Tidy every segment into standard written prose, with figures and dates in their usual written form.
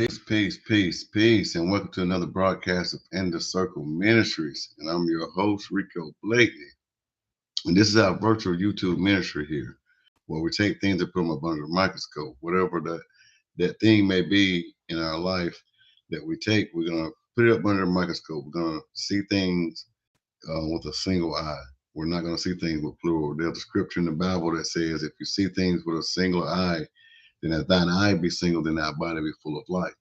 Peace, and welcome to another broadcast of In the Circle Ministries. And I'm your host, Rico Blakely. And this is our virtual YouTube ministry here, where we take things and put them up under the microscope. Whatever that thing may be in our life that we take, we're going to put it up under the microscope. We're going to see things with a single eye. We're not going to see things with plural. There's a scripture in the Bible that says, if you see things with a single eye, then if thine eye be single, then our body be full of light.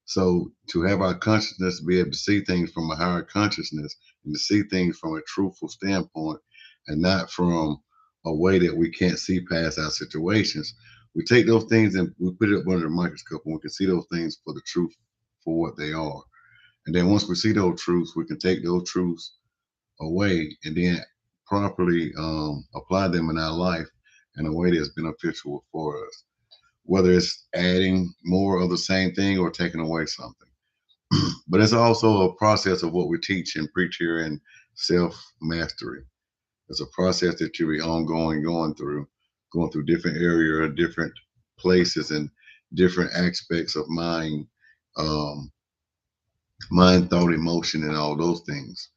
So to have our consciousness be able to see things from a higher consciousness and to see things from a truthful standpoint and not from a way that we can't see past our situations, we take those things and we put it up under the microscope and we can see those things for the truth for what they are. And then once we see those truths, we can take those truths away and then properly apply them in our life in a way that's beneficial for us, whether it's adding more of the same thing or taking away something. But it's also a process of what we teach and preach here in self mastery. It's a process that you'll be ongoing going through different areas, different places, and different aspects of um, mind, thought, emotion, and all those things.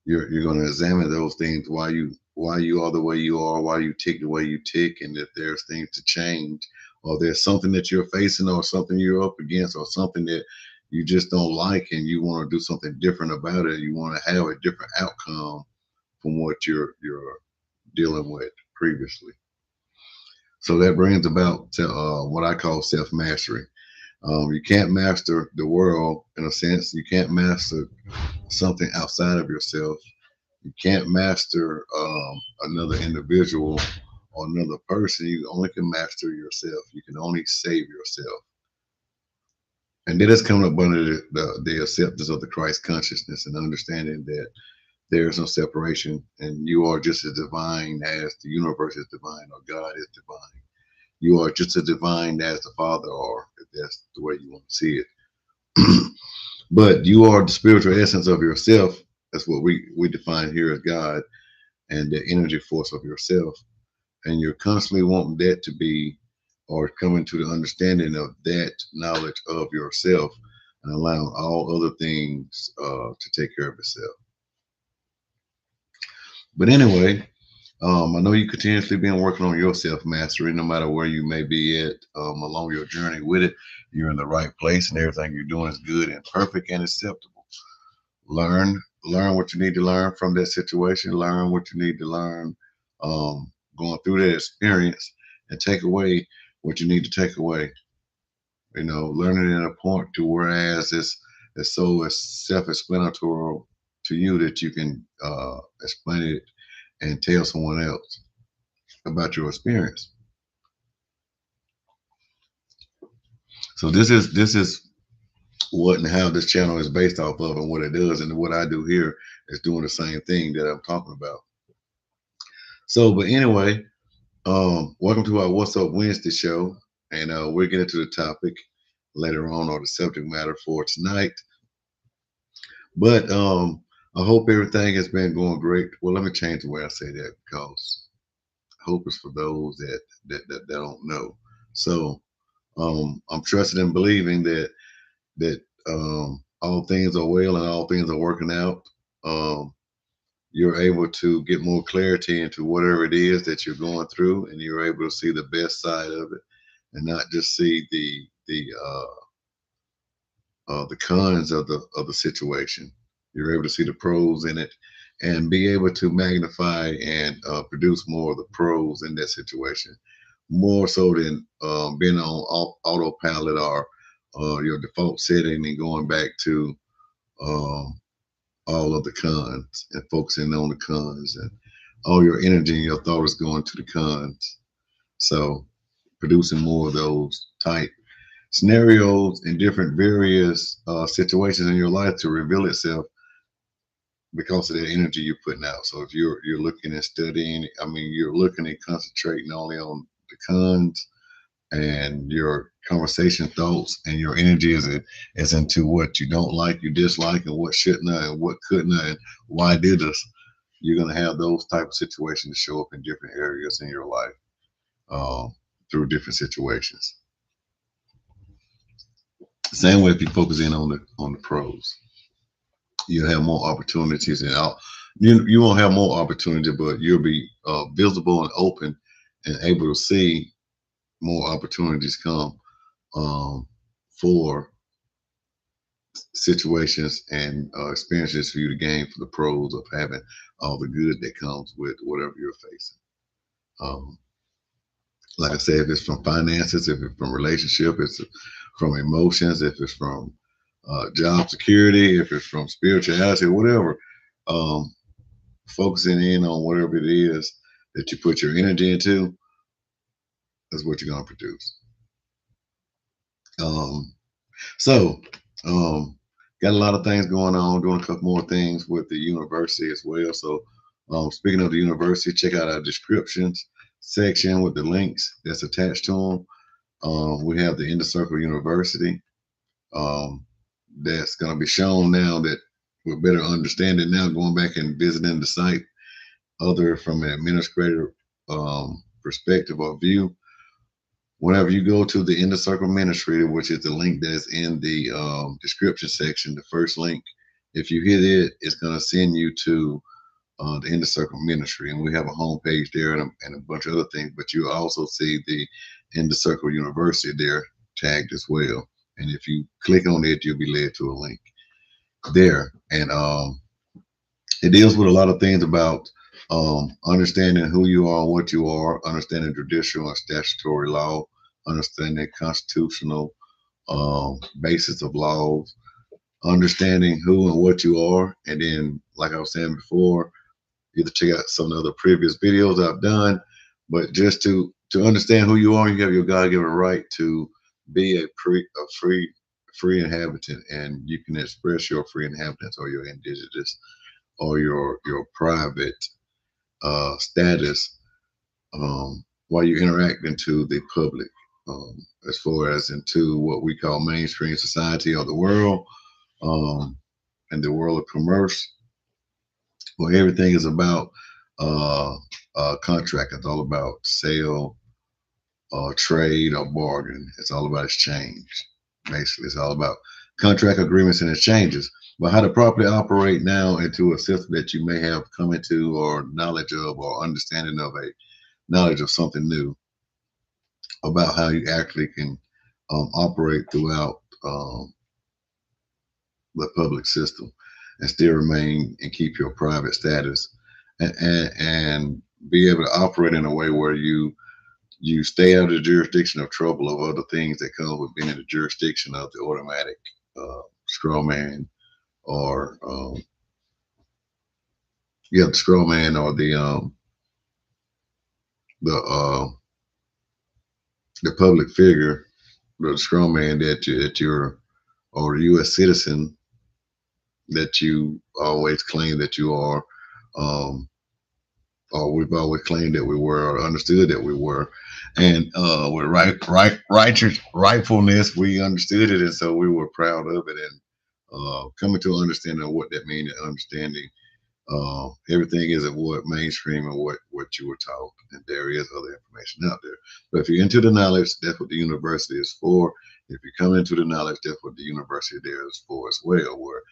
You're going to examine those things, why you are the way you are, why you tick the way you tick, and if there's things to change, or there's something that you're facing, or something you're up against, or something that you just don't like, and you want to do something different about it. You want to have a different outcome from what you're dealing with previously. So that brings about to, what I call self mastery. You can't master the world in a sense. You can't master something outside of yourself. You can't master another individual or another person. You only can master yourself. You can only save yourself. And then it's coming up under the acceptance of the Christ consciousness and understanding that there is no separation and you are just as divine as the universe is divine or God is divine. You are just as divine as the Father, or if that's the way you want to see it. But you are the spiritual essence of yourself. That's what we define here as God, and the energy force of yourself. And you're constantly wanting that to be, or coming to the understanding of that knowledge of yourself and allowing all other things to take care of itself. But anyway, I know you continuously been working on your self mastery, no matter where you may be at along your journey with it. You're in the right place, and everything you're doing is good and perfect and acceptable. Learn what you need to learn from that situation. Learn what you need to learn going through that experience, and take away what you need to take away. Learning at a point to whereas it's so self-explanatory to you that you can explain it and tell someone else about your experience. So this is what and how this channel is based off of, and what it does, and what I do here is doing the same thing that I'm talking about. So, but anyway, welcome to our What's Up Wednesday show, and we'll get into the topic later on, or the subject matter for tonight. But I hope everything has been going great. Well, let me change the way I say that, because hope is for those that don't know. So I'm trusting and believing that all things are well and all things are working out. Um, you're able to get more clarity into whatever it is that you're going through, and you're able to see the best side of it, and not just see the cons of the situation. You're able to see the pros in it, and be able to magnify and produce more of the pros in that situation, more so than being on autopilot, or your default setting, and going back to um, all of the cons and focusing on the cons, and all your energy and your thought is going to the cons. So producing more of those type scenarios in different various situations in your life to reveal itself because of the energy you're putting out. So if you're looking and studying, I mean, you're looking and concentrating only on the cons, and your conversation thoughts and your energy is into what you don't like, you dislike, and what shouldn't I, and what couldn't I, and why did this. You're gonna have those type of situations show up in different areas in your life through different situations. Same way if you focus in on the pros, you'll have more opportunities and out. You won't have more opportunity, but you'll be visible and open and able to see more opportunities come um, for situations and experiences for you to gain for the pros of having all the good that comes with whatever you're facing. Um, like I said, if it's from finances, if it's from relationship, it's from emotions, if it's from job security, if it's from spirituality, whatever, um, focusing in on whatever it is that you put your energy into is what you're going to produce. Um, so, um, got a lot of things going on, doing a couple more things with the university as well. So, speaking of the university, check out our descriptions section with the links that's attached to them. We have the Inner Circle University um, that's going to be shown now that we're better understanding now, going back and visiting the site, other from an administrative perspective or view. Whenever you go to the Inner Circle Ministry, which is the link that is in the description section, the first link, if you hit it, it's going to send you to the Inner Circle Ministry. And we have a homepage there and a bunch of other things, but you also see the Inner Circle University there tagged as well. And if you click on it, you'll be led to a link there. And it deals with a lot of things about understanding who you are, what you are, understanding judicial and statutory law, understanding constitutional basis of laws, understanding who and what you are, and then, like I was saying before, either check out some of the other previous videos I've done, but just to understand who you are, you have your God-given right to be a free inhabitant, and you can express your free inhabitants or your indigenous or your private status while you interact into the public, as far as into what we call mainstream society or the world, um, and the world of commerce, where everything is about uh, contract. It's all about sale, trade, or bargain. It's all about exchange. Basically, it's all about contract agreements and exchanges. But how to properly operate now into a system that you may have come into or knowledge of or understanding of a knowledge of something new about how you actually can operate throughout the public system and still remain and keep your private status and be able to operate in a way where you stay out of the jurisdiction of trouble of other things that come with being in the jurisdiction of the automatic straw man or the straw man or the the public figure, the straw man that you're or the U.S. citizen that you always claim that you are, um, or we've always claimed that we were, or understood that we were, and with rightfulness, we understood it, and so we were proud of it, and coming to an understanding of what that means, and understanding everything isn't what mainstream and what you were taught, and there is other information out there. But if you're into the knowledge, that's what the university is for. If you come into the knowledge, that's what the university there is for as well, where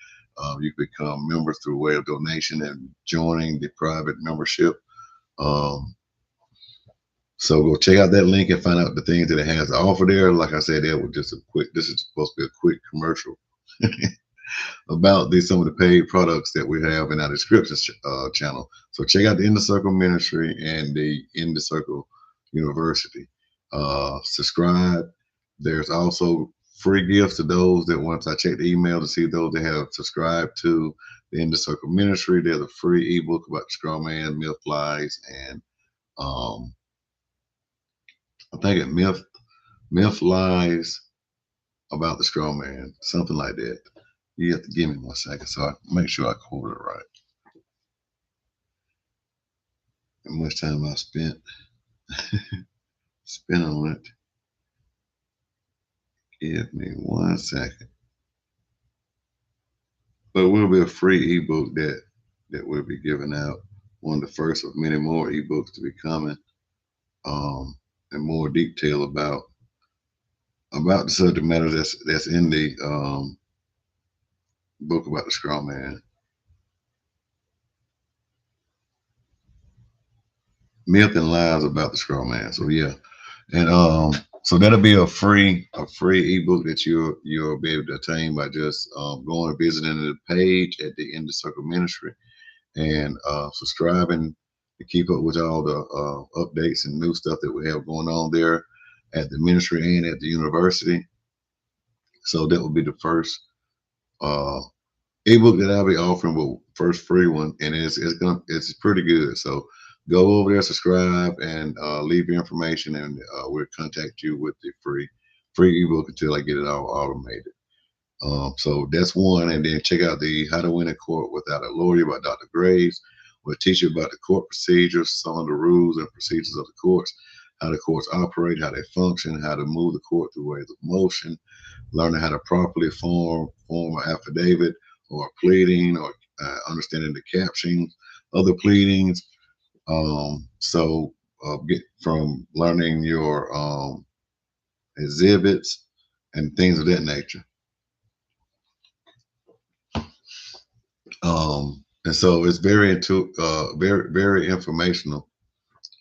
you become members through way of donation and joining the private membership. Um, so go check out that link and find out the things that it has to offer there. Like I said, that was just a quick. This is supposed to be a quick commercial about these some of the paid products that we have in our description channel. So check out the Inner Circle Ministry and the Inner Circle University. Subscribe. There's also free gifts to those that once I check the email to see those that have subscribed to the Inner Circle Ministry. There's a free ebook about the straw man, myth, lies, and um, I think it myth lies about the straw man, something like that. You have to give me 1 second so I make sure I quote it right. How much time I spent on it. Give me 1 second. But it will be a free ebook that will be given out. One of the first of many more ebooks to be coming, in more detail about about the subject matter that's in the book about the straw man. Myth and lies about the straw man. So yeah, and so that'll be a free ebook that you'll be able to attain by just going and visiting the page at the End of Circle Ministry and subscribing to keep up with all the updates and new stuff that we have going on there at the ministry and at the university. So that will be the first uh, ebook that I'll be offering, with first free one, and it's pretty good. So go over there, subscribe, and leave your information, and we'll contact you with the free ebook until I get it all automated. So that's one, and then check out the How to Win in Court Without a Lawyer by Dr. Graves. We'll teach you about the court procedures, some of the rules and procedures of the courts, how the courts operate, how they function, how to move the court through ways of motion, learning how to properly form an affidavit or a pleading, or understanding the captions of the pleadings. So get from learning your exhibits and things of that nature. And so it's very informational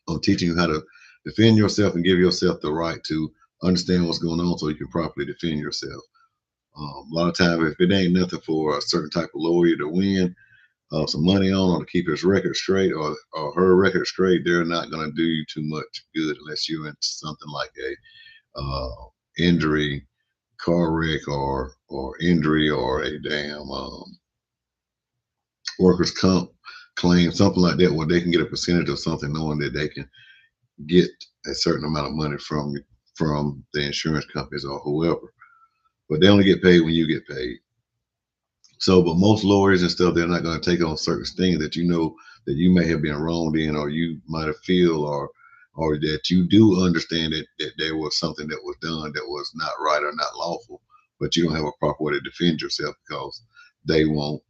on teaching you how to defend yourself and give yourself the right to understand what's going on so you can properly defend yourself. A lot of times, if it ain't nothing for a certain type of lawyer to win some money on, or to keep his record straight, or her record straight, they're not going to do you too much good unless you're into something like a injury, car wreck, or injury, or a damn workers' comp claim, something like that, where they can get a percentage of something, knowing that they can get a certain amount of money from the insurance companies or whoever. But they only get paid when you get paid. So, but most lawyers and stuff, they're not going to take on certain things that you know that you may have been wronged in, or you might have feel, or that you do understand that there was something that was done that was not right or not lawful, but you don't have a proper way to defend yourself because they won't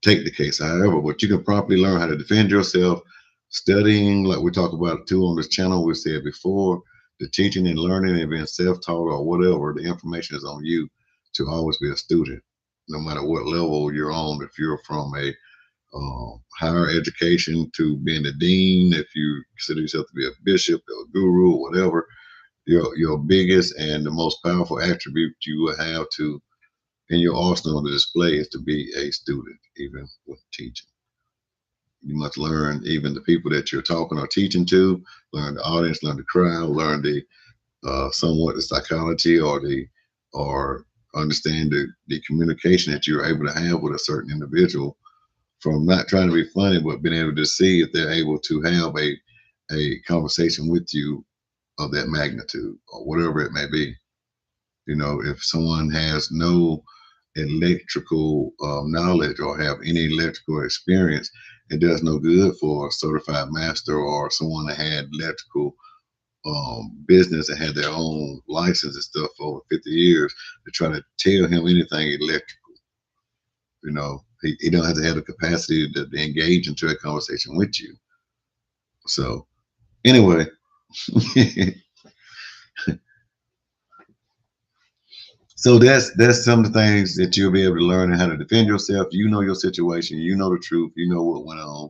take the case. However, but you can properly learn how to defend yourself, studying, like we talked about too on this channel. We said before, the teaching and learning and being self-taught or whatever, the information is on you to always be a student, no matter what level you're on. If you're from a higher education to being a dean, if you consider yourself to be a bishop or a guru or whatever, your biggest and the most powerful attribute you will have to in your arsenal to display is to be a student, even with teaching. You must learn even the people that you're talking or teaching to, learn the audience, learn the crowd, learn the somewhat the psychology or understand the communication that you're able to have with a certain individual, from not trying to be funny, but being able to see if they're able to have a conversation with you of that magnitude or whatever it may be. You know, if someone has no electrical knowledge or have any electrical experience, it does no good for a certified master or someone that had electrical business and had their own license and stuff for over 50 years to try to tell him anything electrical. You know, he don't have to have the capacity to engage into a conversation with you. So anyway, so that's some of the things that you'll be able to learn, and how to defend yourself. You know your situation, you know the truth, you know what went on,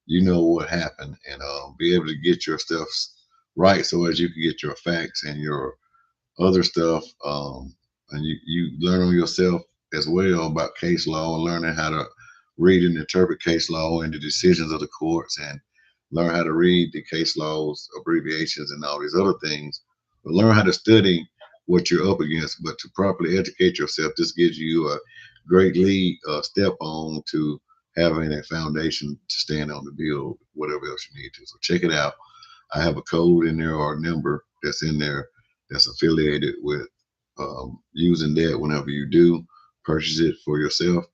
you know what happened, and be able to get your stuff right so as you can get your facts and your other stuff. And you learn on yourself as well about case law, and learning how to read and interpret case law and the decisions of the courts, and learn how to read the case laws, abbreviations, and all these other things. But learn how to study what you're up against. But to properly educate yourself, this gives you a great lead step on to having a foundation to stand on to build whatever else you need to. So check it out. I have a code in there or a number that's in there that's affiliated with using that whenever you do purchase it for yourself.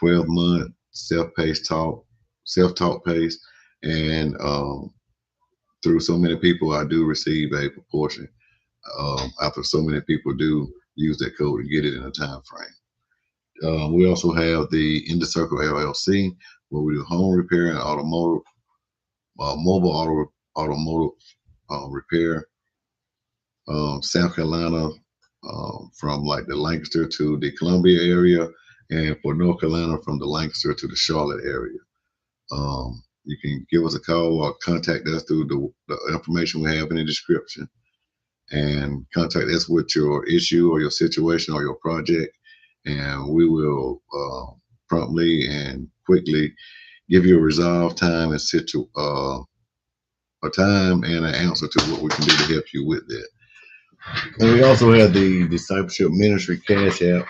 12-month self-paced talk, self-taught pace, and through so many people, I do receive a proportion. After so many people do use that code and get it in a time frame. We also have the In the Circle LLC, where we do home repair and mobile automotive repair. South Carolina, from like the Lancaster to the Columbia area, and for North Carolina from the Lancaster to the Charlotte area. You can give us a call or contact us through the information we have in the description, and contact us with your issue or your situation or your project, and we will promptly and quickly give you a resolve time and a time and an answer to what we can do to help you with that. And we also have the Discipleship Ministry Cash App,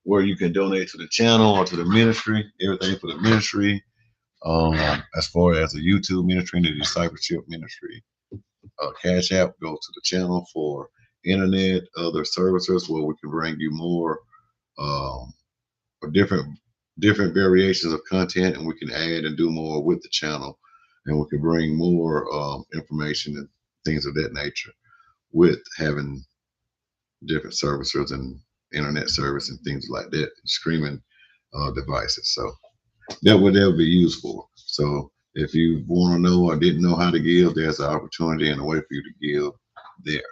where you can donate to the channel or to the ministry, everything for the ministry. As far as the YouTube ministry and the Discipleship Ministry Cash App goes to the channel for internet, other services where we can bring you more or different variations of content, and we can add and do more with the channel, and we can bring more information and things of that nature with having different services and internet service and things like that, streaming devices. So that would ever be used for. So if you want to know or didn't know how to give, there's an opportunity and a way for you to give there.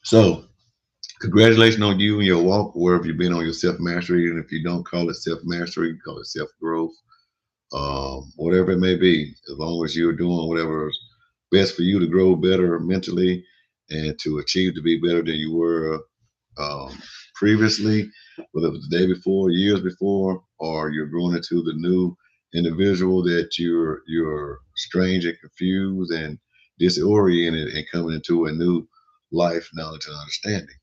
So congratulations on you and your walk, wherever you've been on your self-mastery. And if you don't call it self-mastery, call it self-growth, whatever it may be, as long as you're doing whatever's best for you to grow better mentally and to achieve to be better than you were previously, whether it was the day before, years before, or you're growing into the new individual that you're strange and confused and disoriented and coming into a new life, knowledge, and understanding.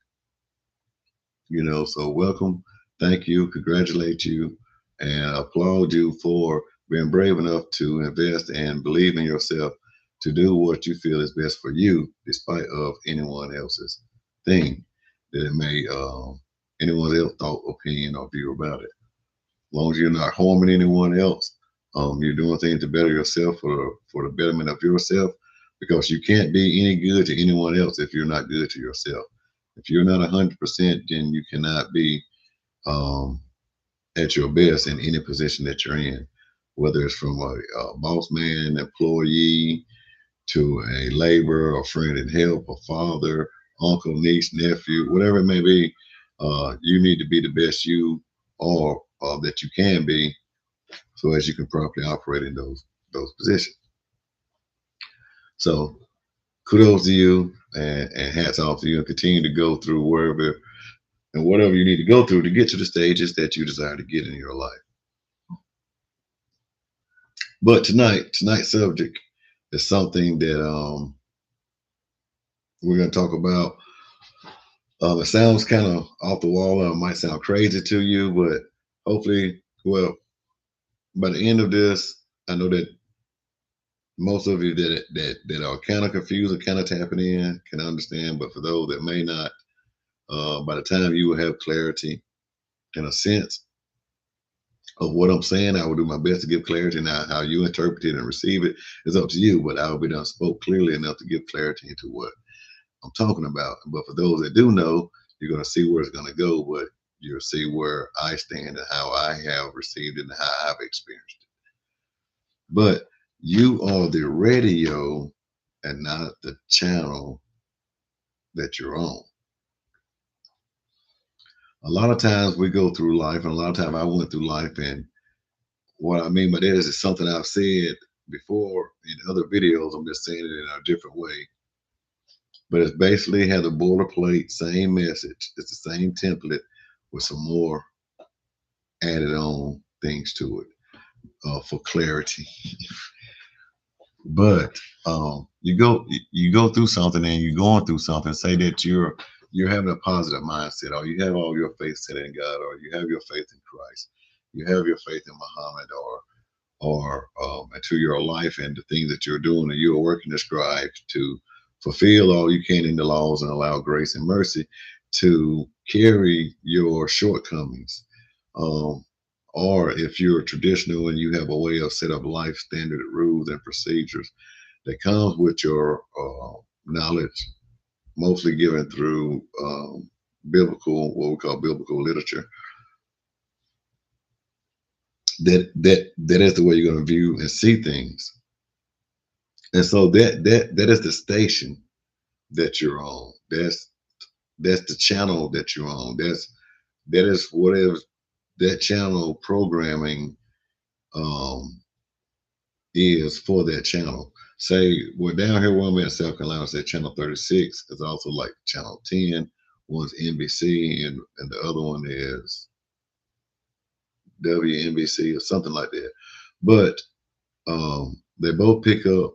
So welcome, thank you, congratulate you, and applaud you for being brave enough to invest and believe in yourself to do what you feel is best for you, despite of anyone else's thing that it may anyone else thought, opinion, or view about it. As long as you're not harming anyone else, you're doing things to better yourself for the betterment of yourself, because you can't be any good to anyone else if you're not good to yourself. If you're not 100%, then you cannot be um, at your best in any position that you're in, whether it's from a boss man, employee, to a laborer, a friend in help, a father, uncle, niece, nephew, whatever it may be. You need to be the best you are that you can be, so as you can properly operate in those positions. So kudos to you, and hats off to you, and continue to go through wherever and whatever you need to go through to get to the stages that you desire to get in your life. But tonight's subject is something that we're going to talk about. It sounds kind of off the wall, or it might sound crazy to you, but hopefully, well, by the end of this, I know that most of you that are kind of confused or kind of tapping in can understand. But for those that may not, by the time you will have clarity in a sense of what I'm saying, I will do my best to give clarity. Now, how you interpret it and receive it is up to you, but I will be done spoke clearly enough to give clarity into what I'm talking about. But for those that do know, you're going to see where it's going to go, but you'll see where I stand and how I have received it and how I've experienced it. But you are the radio and not the channel that you're on. A lot of times we go through life, and a lot of times I went through life, and what I mean by that is it's something I've said before in other videos. I'm just saying it in a different way. But it's basically had a boilerplate, same message. It's the same template with some more added on things to it for clarity. But you go through something, and you're going through something. Say that you're having a positive mindset, or you have all your faith set in God, or you have your faith in Christ, you have your faith in Muhammad, or into your life and the things that you're doing, and you're working to strive to fulfill all you can in the laws and allow grace and mercy to carry your shortcomings. Um, or if you're traditional and you have a way of set up life standard rules and procedures that comes with your knowledge, mostly given through what we call biblical literature. That is the way you're going to view and see things. And so that is the station that you're on. That's the channel that you're on. That is whatever that channel programming um is for that channel. Say we're down here where I'm at, South Carolina, say channel 36 is also like channel 10. One's NBC and the other one is WNBC or something like that. But they both pick up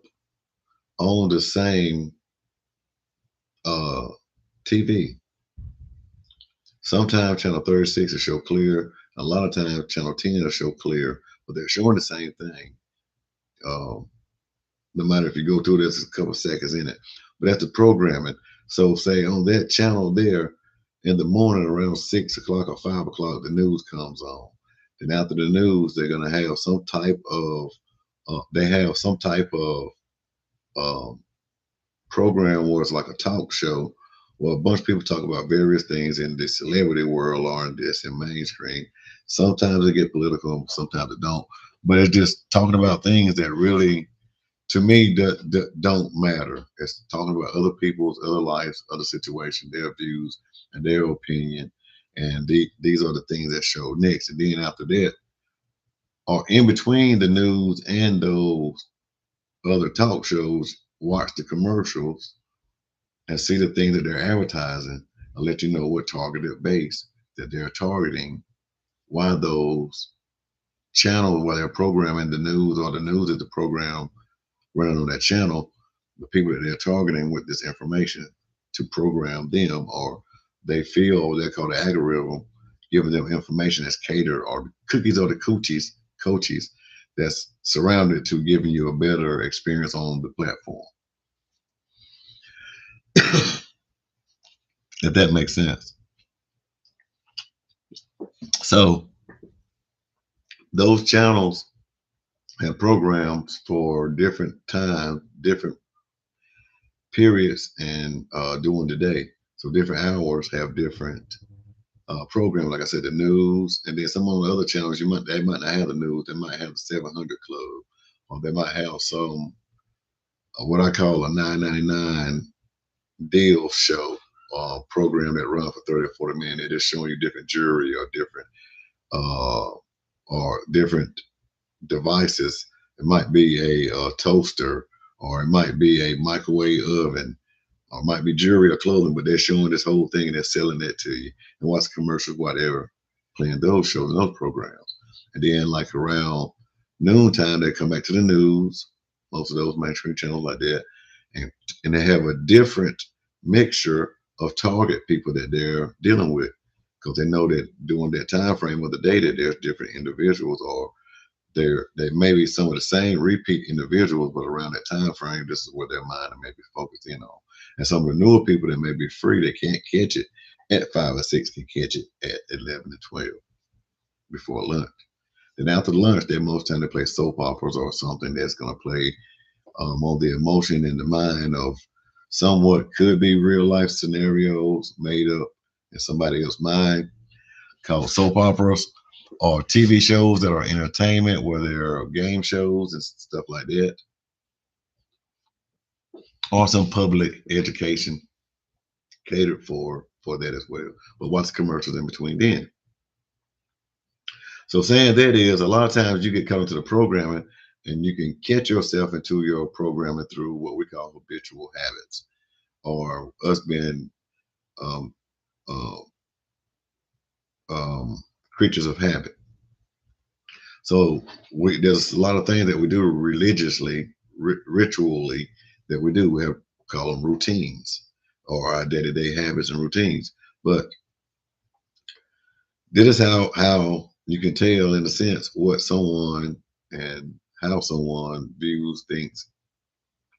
on the same uh, TV. Sometimes channel 36 will show clear. A lot of times channel 10 will show clear, but they're showing the same thing. Um, no matter if you go through this, a couple of seconds in it. But that's the programming. So say on that channel there in the morning around 6 o'clock or 5 o'clock, the news comes on. Then after the news, they're gonna have some type of um, program where it's like a talk show where a bunch of people talk about various things in the celebrity world or in this in mainstream. Sometimes they get political, sometimes they don't. But it's just talking about things that really, to me, that don't matter. It's talking about other people's other lives, other situations, their views, and their opinion. And these are the things that show next. And then after that, or in between the news and those other talk shows, watch the commercials and see the things that they're advertising and let you know what targeted base that they're targeting, why those channels, why they're programming the news or the news is the program running on that channel, the people that they're targeting with this information to program them, or they feel, or they call the algorithm, giving them information that's catered, or the cookies or the coaches that's surrounded to giving you a better experience on the platform. If that makes sense. So those channels have programs for different times, different periods, and during the day. So different hours have different programs. Like I said, the news, and then some of the other channels, they might not have the news. They might have the 700 Club, or they might have some what I call a 9.99 deal show program that runs for 30 or 40 minutes. They're just showing you different jewelry uh, or different devices. It might be a toaster, or it might be a microwave oven, or it might be jewelry or clothing, but they're showing this whole thing and they're selling that to you. And watch commercials, whatever, playing those shows and those programs. And then like around noontime, they come back to the news, most of those mainstream channels like that, and they have a different mixture of target people that they're dealing with, because they know that during that time frame of the day that there's different individuals, or they may be some of the same repeat individuals, but around that time frame, this is where their mind may be focused in on. And some of the newer people that may be free, they can't catch it at 5 or 6, can catch it at 11 and 12 before lunch. Then after lunch, they most time they play soap operas or something that's going to play on the emotion and the mind of somewhat could be real life scenarios made up in somebody else's mind, called soap operas, or TV shows that are entertainment, where there are game shows and stuff like that, or some public education catered for that as well. But watch commercials in between then. So saying that is, a lot of times you get caught into the programming, and you can catch yourself into your programming through what we call habitual habits, or us being um, uh, um, creatures of habit. So there's a lot of things that we do religiously, ritually, that we do. We have call them routines, or our day-to-day habits and routines. But this is how you can tell, in a sense, what someone and how someone views things.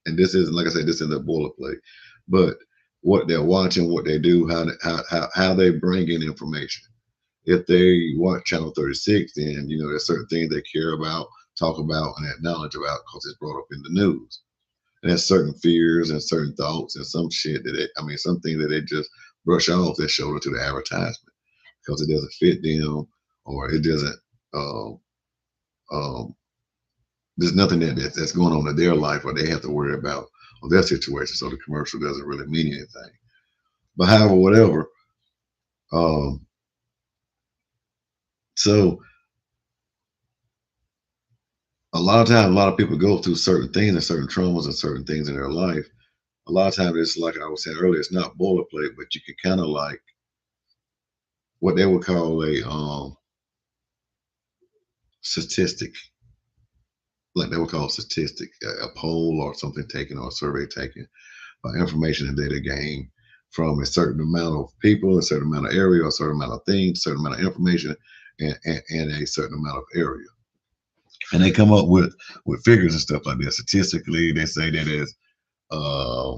And this isn't, like I said, this isn't a boilerplate, but what they're watching, what they do, how they bring in information. If they watch Channel 36, then there's certain things they care about, talk about, and acknowledge about, because it's brought up in the news. And there's certain fears and certain thoughts and some shit some things that they just brush off their shoulder to the advertisement, because it doesn't fit them, or it doesn't Um, there's nothing that's going on in their life or they have to worry about or their situation. So the commercial doesn't really mean anything. But however, whatever. Um, so a lot of times, a lot of people go through certain things and certain traumas and certain things in their life. A lot of times, it's like I was saying earlier, it's not boilerplate, but you can kind of like what they would call a statistic, like they would call a statistic, a poll or something taken or a survey taken information and data gained from a certain amount of people, a certain amount of area, a certain amount of things, a certain amount of information, and a certain amount of area. And they come up with figures and stuff like that. Statistically, they say that there's uh,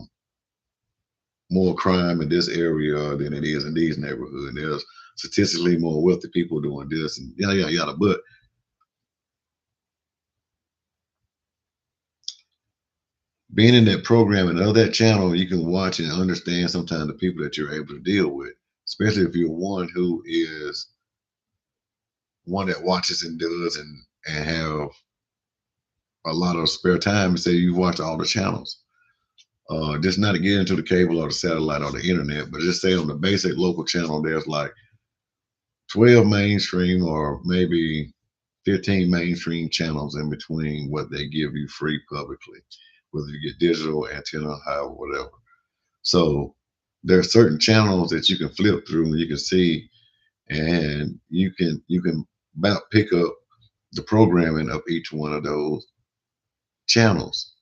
more crime in this area than it is in these neighborhoods. There's statistically more wealthy people doing this and yada yada yada. But being in that program and of that channel, you can watch and understand sometimes the people that you're able to deal with, especially if you're one that watches and does and have a lot of spare time. Say you watch all the channels. Just not to get into the cable or the satellite or the internet, but just say on the basic local channel, there's like 12 mainstream or maybe 15 mainstream channels in between what they give you free publicly, whether you get digital, antenna, however, whatever. So there are certain channels that you can flip through and you can see, and you can about pick up the programming of each one of those channels,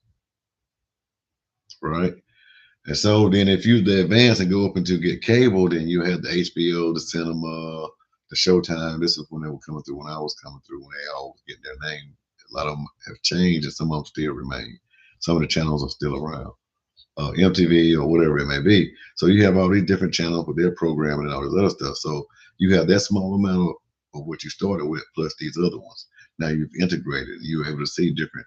right? And so then if you the advance and go up into get cable, then you have the HBO, the cinema, the Showtime. This is when they were coming through, when I was coming through, when they all get their name. A lot of them have changed and some of them still remain. Some of the channels are still around. MTV or whatever it may be. So you have all these different channels with their programming and all this other stuff. So you have that small amount of what you started with plus these other ones. Now you've integrated. You're able to see different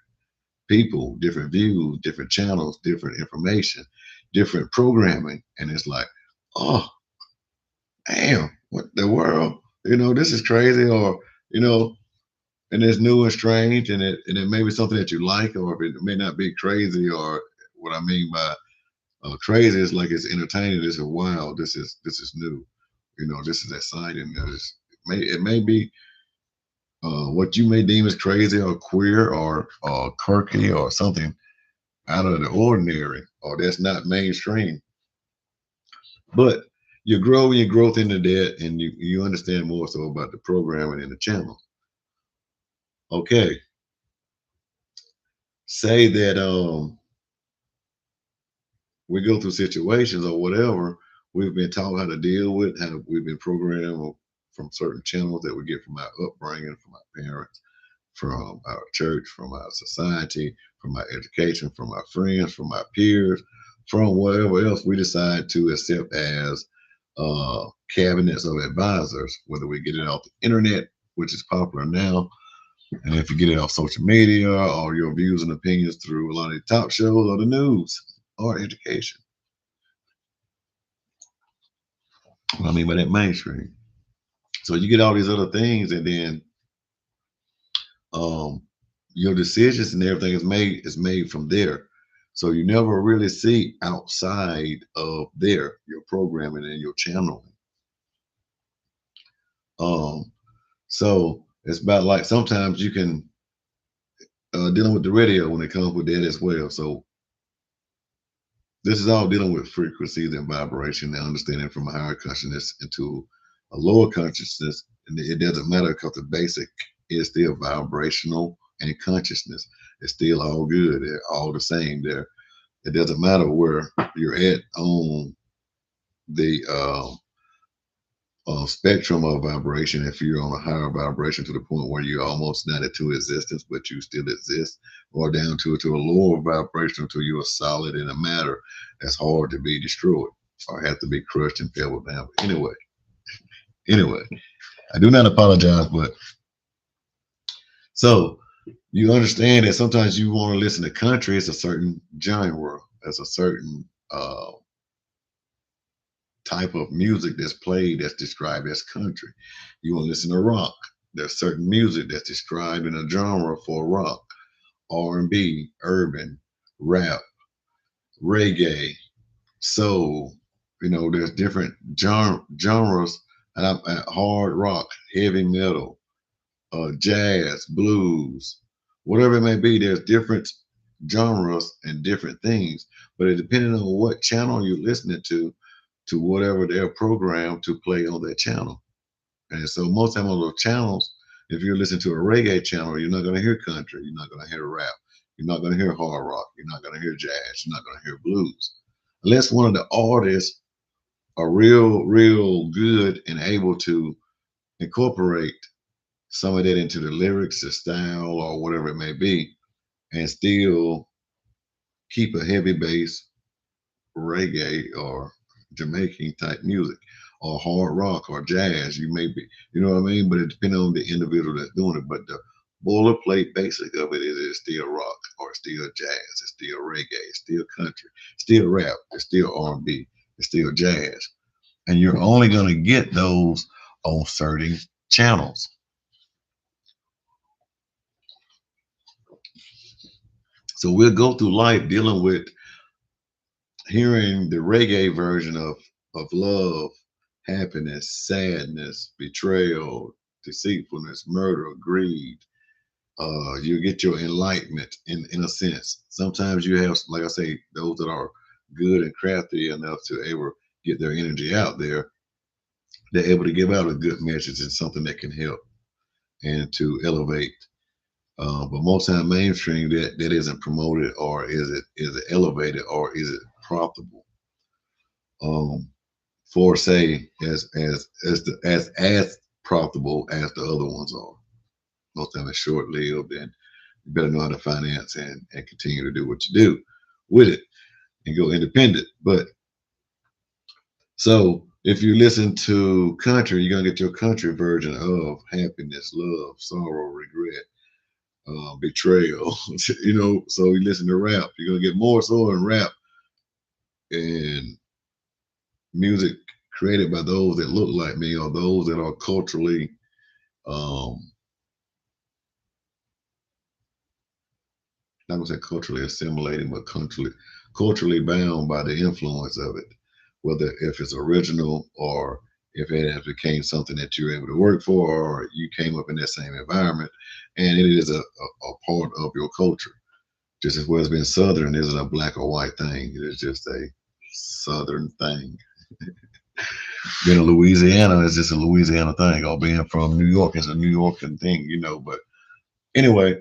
people, different views, different channels, different information, different programming. And it's like, oh, damn, what the world? This is crazy. Or, you know, and it's new and strange and it may be something that you like, or if it may not be crazy, or what I mean by crazy is like it's entertaining. This is wild. This is new. This is exciting. It may be what you may deem as crazy or queer or quirky or something out of the ordinary or that's not mainstream. But you grow your growth into that, and you understand more so about the programming and the channel. Okay, say that we go through situations or whatever, we've been taught how to deal with, how we've been programmed from certain channels that we get from our upbringing, from our parents, from our church, from our society, from our education, from our friends, from our peers, from whatever else we decide to accept as cabinets of advisors, whether we get it off the internet, which is popular now, and if you get it off social media or your views and opinions through a lot of the talk shows or the news or education. What I mean by that mainstream. So you get all these other things, and then um, your decisions and everything is made from there. So you never really see outside of there your programming and your channeling. Um, so it's about like sometimes you can dealing with the radio when it comes with that as well. So this is all dealing with frequencies and vibration and understanding from a higher consciousness into a lower consciousness. And it doesn't matter because the basic is still vibrational and consciousness. It's still all good. They're all the same there. It doesn't matter where you're at on the spectrum of vibration. If you're on a higher vibration to the point where you're almost not into existence, but you still exist, or down to a lower vibration until you're solid in a matter that's hard to be destroyed or have to be crushed and pebbled down. But anyway, I do not apologize, but so you understand that sometimes you want to listen to country. It's a certain genre. There's a certain type of music that's played that's described as country. You want to listen to rock. There's certain music that's described in a genre for rock, R&B, urban, rap, reggae, soul. There's different genres, and hard rock, heavy metal, jazz, blues, whatever it may be. There's different genres and different things, but it depending on what channel you're listening to whatever they're programmed to play on that channel. And so most time on those channels, if you're listening to a reggae channel, you're not going to hear country, you're not going to hear rap, you're not going to hear hard rock, you're not going to hear jazz, you're not going to hear blues, unless one of the artists are real good and able to incorporate some of that into the lyrics, the style, or whatever it may be, and still keep a heavy bass reggae or Jamaican type music or hard rock or jazz. You may be, you know what I mean? But it depends on the individual that's doing it. But the boilerplate basic of it is it's still rock or it's still jazz, it's still reggae, it's still country, still rap, it's still R&B, it's still jazz. And you're only going to get those on certain channels. So we'll go through life dealing with hearing the reggae version of love, happiness, sadness, betrayal, deceitfulness, murder, greed. You get your enlightenment in a sense. Sometimes you have, like I say, those that are good and crafty enough to able get their energy out there. They're able to give out a good message and something that can help and to elevate. But most time mainstream that isn't promoted, or is it elevated, or is it profitable? For say as profitable as the other ones are. Most time it's short lived, and you better know how to finance and continue to do what you do with it and go independent. But so if you listen to country, you're gonna get your country version of happiness, love, sorrow, regret, betrayal. So you listen to rap, you're gonna get more so in rap and music created by those that look like me, or those that are culturally um not gonna say culturally assimilated, but culturally bound by the influence of it, whether if it's original or if it has became something that you're able to work for, or you came up in that same environment and it is a part of your culture. Just as well as being Southern isn't a black or white thing. It is just a Southern thing. Being a Louisiana is just a Louisiana thing, or being from New York is a New Yorker thing. But anyway,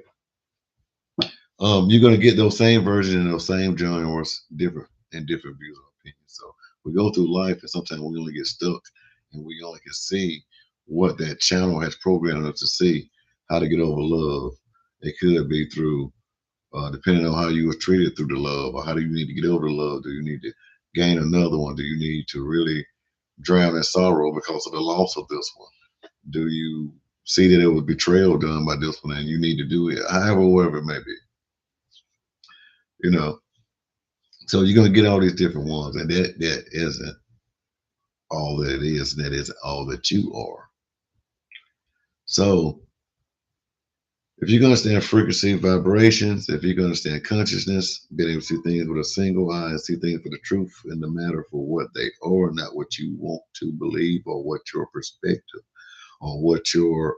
you're going to get those same versions and those same genres, different views and opinions. So we go through life, and sometimes we only get stuck, and we only can see what that channel has programmed us to see, how to get over love. It could be through, depending on how you were treated through the love, or how do you need to get over the love? Do you need to gain another one? Do you need to really drown in sorrow because of the loss of this one? Do you see that it was betrayal done by this one and you need to do it, however, whatever it may be? You know, so you're gonna get all these different ones, and that isn't all that it is. That is all that you are. So if you can understand frequency, vibrations, if you can understand consciousness, being able to see things with a single eye and see things for the truth and the matter for what they are, not what you want to believe, or what your perspective, or what your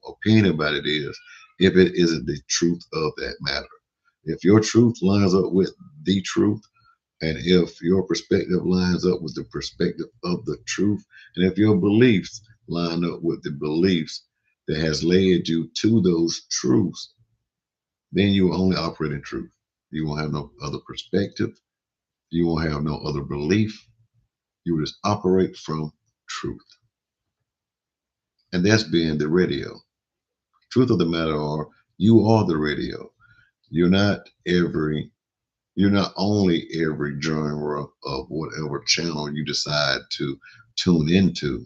opinion about it is, if it isn't the truth of that matter. If your truth lines up with the truth, and if your perspective lines up with the perspective of the truth, and if your beliefs line up with the beliefs that has led you to those truths, then you will only operate in truth. You won't have no other perspective. You won't have no other belief. You will just operate from truth. And that's being the radio. Truth of the matter are, you are the radio. You're not every You're not only every genre of whatever channel you decide to tune into,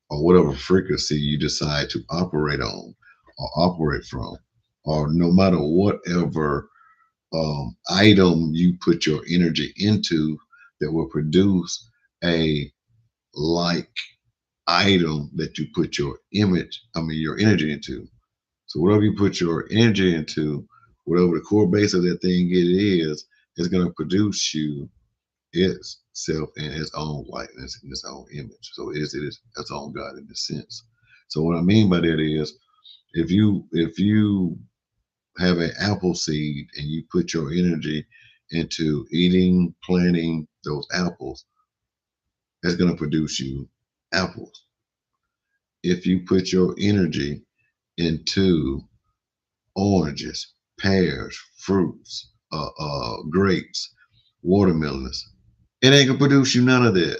or whatever frequency you decide to operate on or operate from, or no matter whatever item you put your energy into that will produce a like item that you put your your energy into. So whatever you put your energy into, whatever the core base of that thing it is going to produce you itself in its own likeness, in its own image. So it is its own God in this sense. So what I mean by that is if you have an apple seed and you put your energy into eating, planting those apples, it's going to produce you apples. If you put your energy into oranges, pears, fruits, grapes, watermelons, it ain't gonna produce you none of that.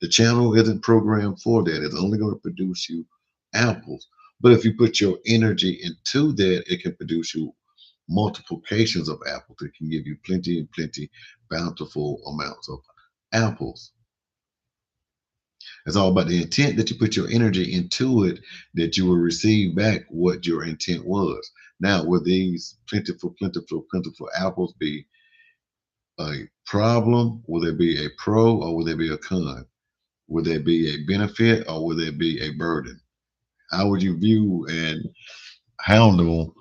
The channel isn't programmed for that. It's only gonna produce you apples. But if you put your energy into that, it can produce you multiplications of apples. It can give you plenty and plenty bountiful amounts of apples. It's all about the intent that you put your energy into it, that you will receive back what your intent was. Now, will these plentiful, plentiful, plentiful apples be a problem? Will they be a pro or will they be a con? Will they be a benefit or will they be a burden? How would you view and handle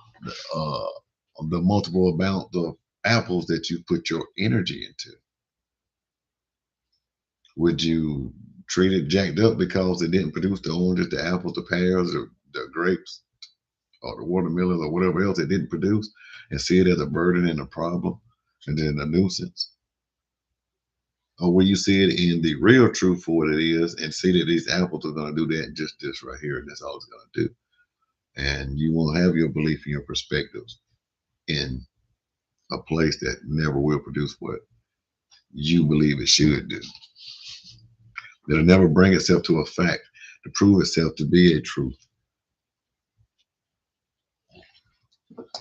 uh, the multiple amount of apples that you put your energy into? Would you treat it jacked up because it didn't produce the oranges, the apples, the pears, or the grapes, or the watermelons, or whatever else it didn't produce, and see it as a burden and a problem, and then a nuisance? Or will you see it in the real truth for what it is, and see that these apples are going to do that, and just this right here, and that's all it's going to do? And you won't have your belief and your perspectives in a place that never will produce what you believe it should do. It'll never bring itself to a fact to prove itself to be a truth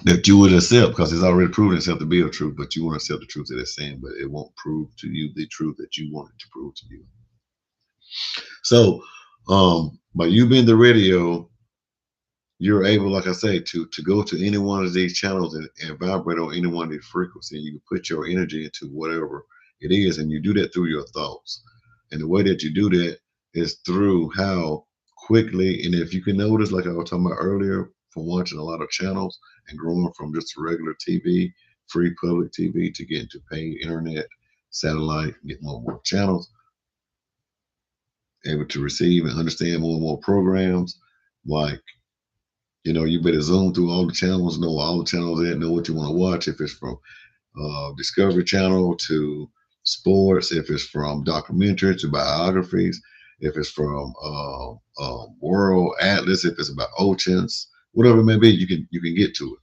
that you would accept, because it's already proven itself to be a truth, but you want to accept the truth that it's saying, but it won't prove to you the truth that you want it to prove to you. So, by you being the radio, you're able, like I say, to go to any one of these channels and vibrate on any one of these frequencies. You can put your energy into whatever it is, and you do that through your thoughts. And the way that you do that is through how quickly, and if you can notice, like I was talking about earlier, from watching a lot of channels and growing from just regular TV, free public TV, to get into paid internet, satellite, get more and more channels, able to receive and understand more and more programs. Like, you better zoom through all the channels, know all the channels there, know what you want to watch. If it's from Discovery Channel to sports, if it's from documentaries to biographies, if it's from World Atlas, if it's about oceans, whatever it may be, you can get to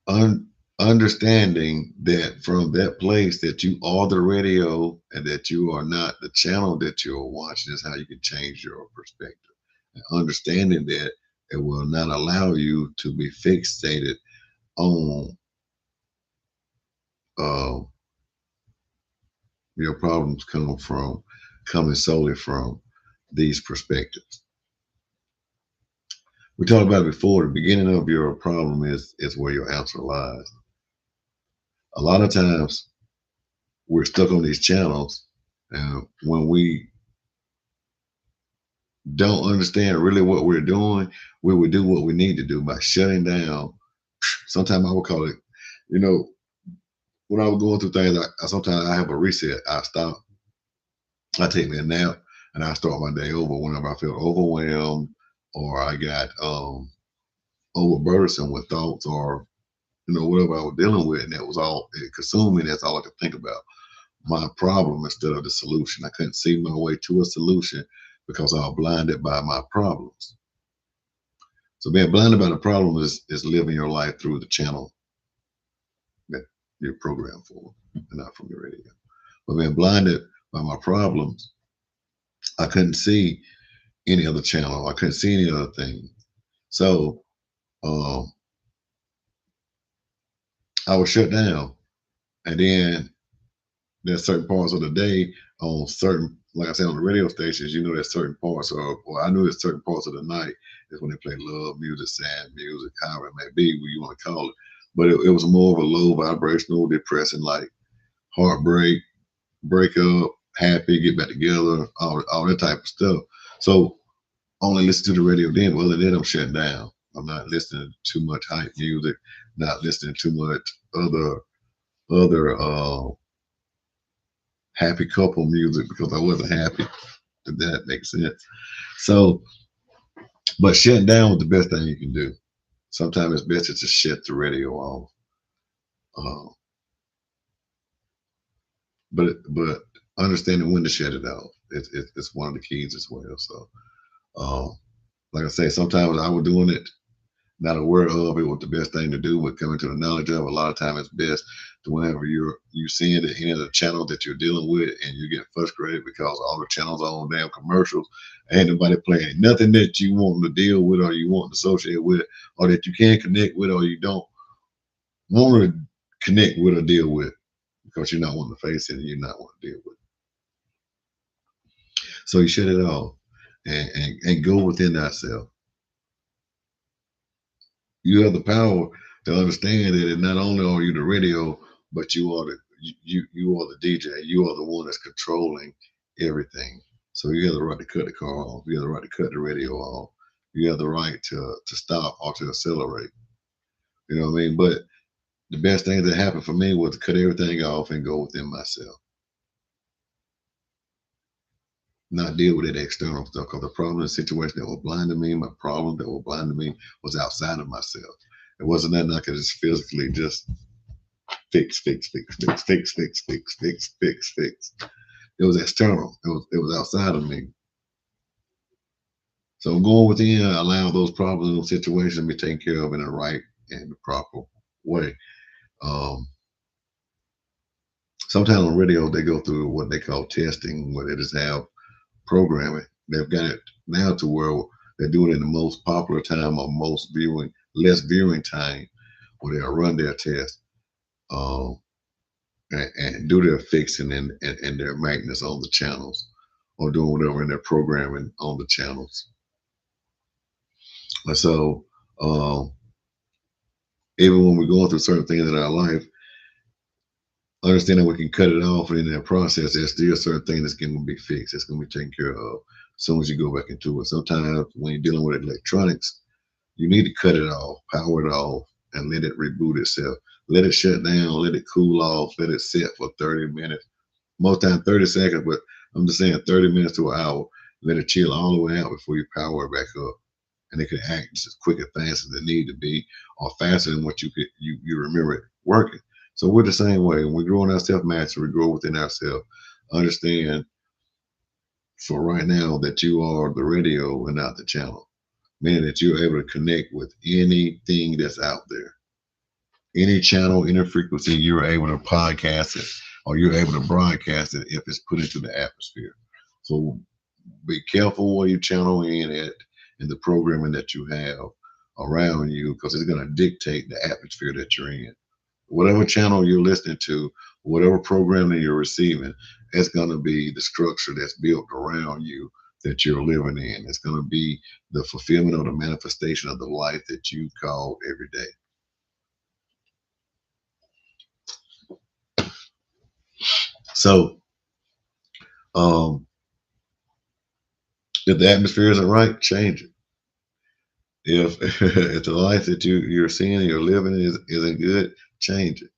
it. Understanding that from that place that you are the radio and that you are not the channel that you're watching is how you can change your perspective. And understanding that it will not allow you to be fixated on uh, your problems coming solely from these perspectives. We talked about it before. The beginning of your problem is where your answer lies. A lot of times we're stuck on these channels, and when we don't understand really what we're doing, we would do what we need to do by shutting down. Sometimes I would call it, you know, when I was going through things, I sometimes I have a reset. I stop, I take me a nap, and I start my day over whenever I feel overwhelmed or I got overburdened with thoughts, or whatever I was dealing with, and that was all it consumed me. That's all I could think about, my problem instead of the solution. I couldn't see my way to a solution because I was blinded by my problems. So being blinded by the problem is living your life through the channel that you're programmed for, and not from the radio. But being blinded by my problems, I couldn't see any other channel. I couldn't see any other thing. So I was shut down. And then there's certain parts of the day on certain, like I said, on the radio stations, there's certain parts of, or I knew there's certain parts of the night is when they play love music, sad music, however it may be, what you want to call it. But it was more of a low vibrational, depressing, like heartbreak, break up, happy, get back together, all that type of stuff. So only listen to the radio then. Well, then I'm shut down. I'm not listening to too much hype music, not listening to much other happy couple music because I wasn't happy. If that makes sense. So, but shutting down was the best thing you can do. Sometimes it's best to just shut the radio off. Uh, but understanding when to shut it off, it's one of the keys as well. So, um, like I say, sometimes I was doing it not aware of it was the best thing to do, but coming to the knowledge of a lot of time it's best to whenever you seeing that any of the channel that you're dealing with and you get frustrated because all the channels are on damn commercials, ain't nobody playing nothing that you want to deal with or you want to associate with or that you can connect with or you don't want to connect with or deal with because you're not wanting to face it and you're not wanting to deal with it. So you shut it off and go within thyself. You have the power to understand that not only are you the radio, but you are the DJ. You are the one that's controlling everything. So you have the right to cut the car off. You have the right to cut the radio off. You have the right to stop or to accelerate. You know what I mean? But the best thing that happened for me was to cut everything off and go within myself. Not deal with that external stuff. Because the problem, the situation that was blinding me, my problem that was blinding me was outside of myself. It wasn't nothing I could just physically just fix, fix, fix, fix, fix, fix, fix, fix, fix, fix. It was external. It was outside of me. So going within, allow those problems and situations to be taken care of in the right and the proper way. Um, Sometimes on radio they go through what they call testing, where they just have programming. They've got it now to where they're doing it in the most popular time or most viewing, less viewing time, where they'll run their test. Um, and do their fixing and their maintenance on the channels or doing whatever in their programming on the channels. And so, even when we're going through certain things in our life, understanding we can cut it off and in that process, there's still certain things that's going to be fixed, it's going to be taken care of as soon as you go back into it. Sometimes when you're dealing with electronics, you need to cut it off, power it off, and let it reboot itself. Let it shut down, let it cool off, let it sit for 30 minutes. Most time 30 seconds, but I'm just saying 30 minutes to an hour. Let it chill all the way out before you power it back up. And it can act just as quick and fast as it need to be, or faster than what you remember it working. So we're the same way. When we grow in our self-mastery, we grow within ourselves. Understand for right now that you are the radio and not the channel. Meaning that you're able to connect with anything that's out there. Any channel, any frequency, you're able to podcast it or you're able to broadcast it if it's put into the atmosphere. So be careful where you channel in at and the programming that you have around you because it's going to dictate the atmosphere that you're in. Whatever channel you're listening to, whatever programming you're receiving, it's going to be the structure that's built around you that you're living in. It's going to be the fulfillment or the manifestation of the life that you call every day. So, if the atmosphere isn't right, change it. If if the life that you're seeing and you're living isn't good, change it.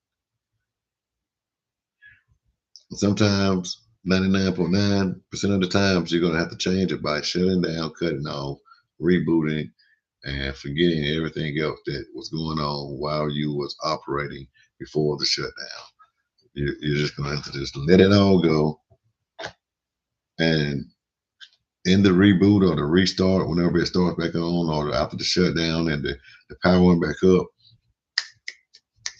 Sometimes 99.9% of the times you're gonna have to change it by shutting down, cutting off, rebooting, and forgetting everything else that was going on while you was operating before the shutdown. You're just gonna have to just let it all go and in the reboot or the restart, whenever it starts back on, or after the shutdown and the powering back up,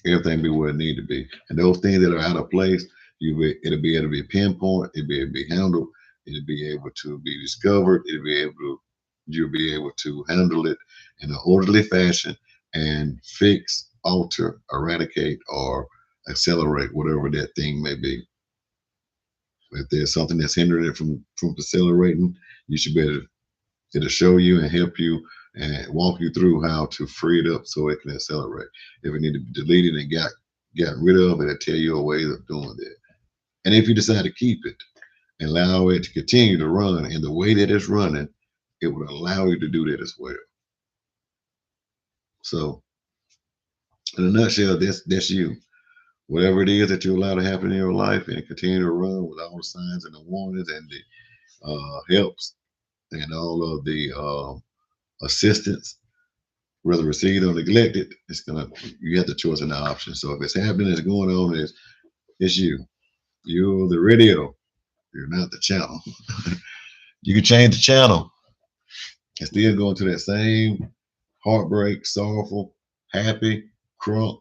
everything be where it need to be. And those things that are out of place, it'll be able to be pinpoint, it'll be able to be handled, it'll be able to be discovered, you'll be able to handle it in an orderly fashion and fix, alter, eradicate, or accelerate whatever that thing may be. If there's something that's hindering it from accelerating, you should be able to, it'll show you and help you and walk you through how to free it up so it can accelerate. If it need to be deleted and got rid of, it'll tell you a way of doing that. And if you decide to keep it and allow it to continue to run in the way that it's running, it would allow you to do that as well. So, in a nutshell, that's you. Whatever it is that you allow to happen in your life and continue to run with all the signs and the warnings and the helps and all of the assistance, whether received or neglected, you have the choice and the option. So if it's happening, it's going on, it's you. You're the radio. You're not the channel. You can change the channel and still go into that same heartbreak, sorrowful, happy, crunk,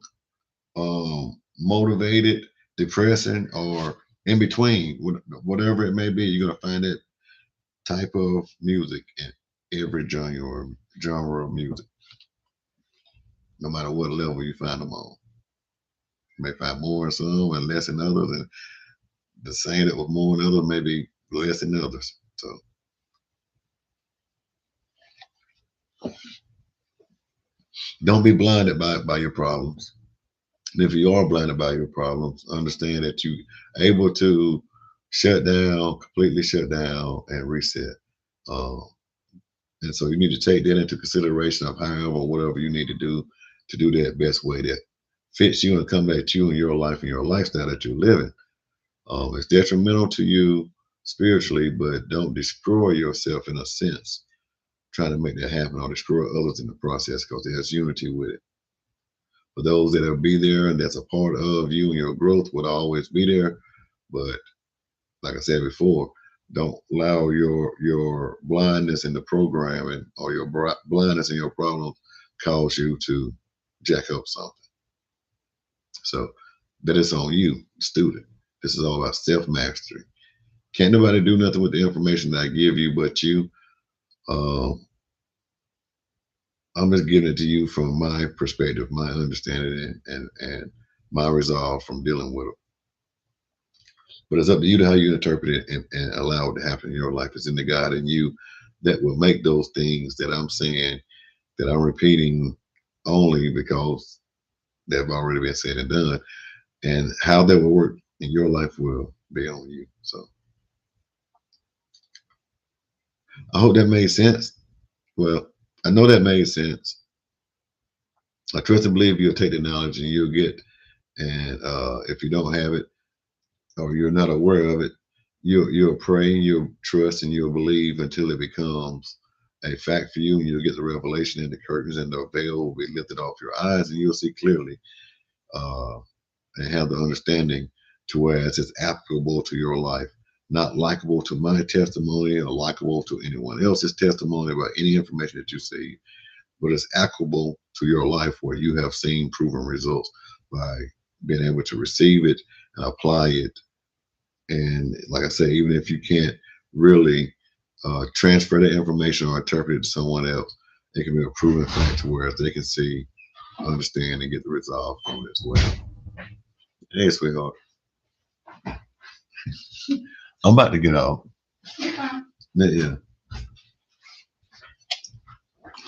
motivated, depressing, or in between, whatever it may be. You're gonna find that type of music in every genre of music, no matter what level you find them on. You may find more in some and less in others, and the same that was more in others may be less in others. So don't be blinded by your problems. And if you are blinded by your problems, understand that you able to shut down, completely shut down and reset. Um, and so you need to take that into consideration of however, whatever you need to do that best way that fits you and accommodate you in your life and your lifestyle that you're living. It's detrimental to you spiritually, but don't destroy yourself in a sense, trying to make that happen or destroy others in the process because there's unity with it. For those that will be there and that's a part of you and your growth will always be there. But like I said before, don't allow your blindness in the programming or your blindness in your problems cause you to jack up something. So that is on you, student. This is all about self-mastery. Can't nobody do nothing with the information that I give you but you. Uh, I'm just giving it to you from my perspective, my understanding, and my resolve from dealing with it. But it's up to you to how you interpret it and allow it to happen in your life. It's in the God in you that will make those things that I'm saying, that I'm repeating only because they've already been said and done. And how that will work in your life will be on you. So I hope that made sense. Well, I know that made sense. I trust and believe you'll take the knowledge and you'll get. And if you don't have it or you're not aware of it, you'll pray, you'll trust, and you'll believe until it becomes a fact for you, and you'll get the revelation, and the curtains and the veil will be lifted off your eyes, and you'll see clearly uh, and have the understanding to where it's applicable to your life, not likable to my testimony or likable to anyone else's testimony about any information that you see, but it's applicable to your life where you have seen proven results by being able to receive it and apply it. And like I say, even if you can't really transfer that information or interpret it to someone else, it can be a proven fact to where they can see, understand, and get the resolve from it as well. Hey, sweetheart, I'm about to get off. Yeah,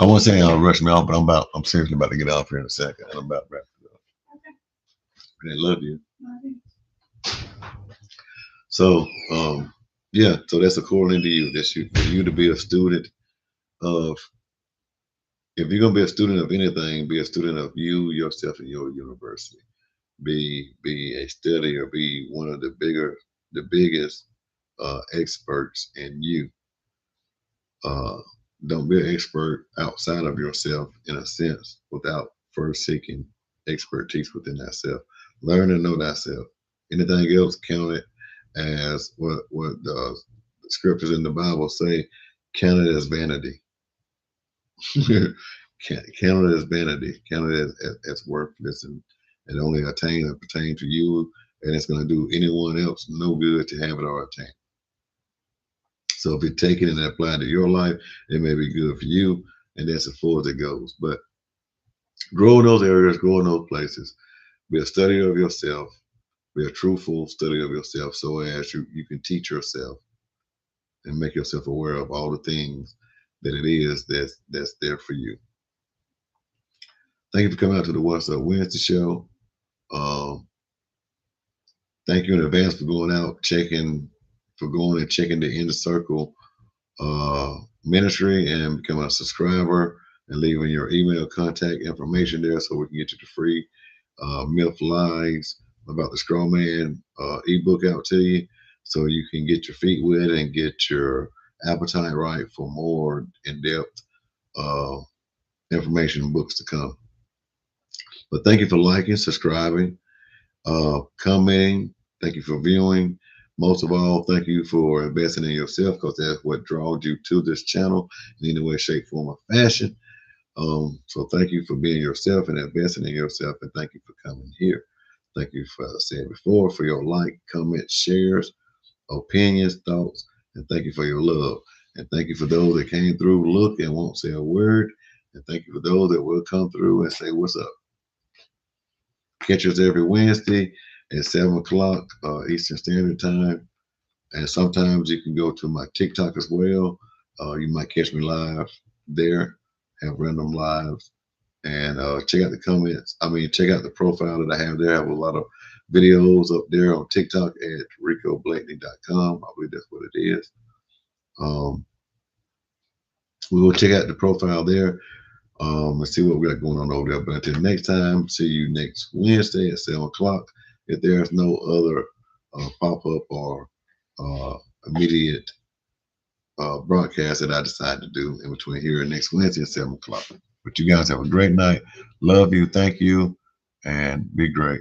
I won't say I'll rush me off, but I'm seriously about to get off here in a second, and I'm about to wrap it up. And I love you. So, yeah, so that's according to you. That's you, for you to be a student of, if you're gonna be a student of anything, be a student of you, yourself, and your university. Be a study or be one of the biggest experts in you. Uh, don't be an expert outside of yourself in a sense without first seeking expertise within thyself. Learn and know thyself. Anything else, count it as what the scriptures in the Bible say. Count it as vanity. Count it as vanity. Count it as worthless and only attain and pertain to you, and it's going to do anyone else no good to have it or attain. So if you take it and apply it to your life, it may be good for you, and that's as far as it goes. But grow in those areas, grow in those places. Be a study of yourself. Be a truthful study of yourself, so as you can teach yourself and make yourself aware of all the things that it is that's there for you. Thank you for coming out to the What's Up Wednesday show. Um, Thank you in advance for going out, going and checking the Inner Circle ministry and becoming a subscriber and leaving your email contact information there so we can get you the free myth lies about the straw man ebook out to you so you can get your feet wet and get your appetite right for more in-depth uh, information and books to come. But thank you for liking, subscribing, commenting. Thank you for viewing. Most of all, thank you for investing in yourself because that's what draws you to this channel in any way, shape, form, or fashion. So thank you for being yourself and investing in yourself, and thank you for coming here. Thank you for, as I said before, for your like, comments, shares, opinions, thoughts, and thank you for your love. And thank you for those that came through, look, and won't say a word. And thank you for those that will come through and say, what's up? Catch us every Wednesday at 7 o'clock Eastern Standard Time. And sometimes you can go to my TikTok as well. You might catch me live there, have random lives. And check out the comments. Check out the profile that I have there. I have a lot of videos up there on TikTok at ricoblakeney.com. I believe that's what it is. We will check out the profile there and see what we got going on over there. But until next time, see you next Wednesday at 7 o'clock. If there's no other pop-up or immediate broadcast that I decide to do in between here and next Wednesday at 7 o'clock. But you guys have a great night. Love you. Thank you. And be great.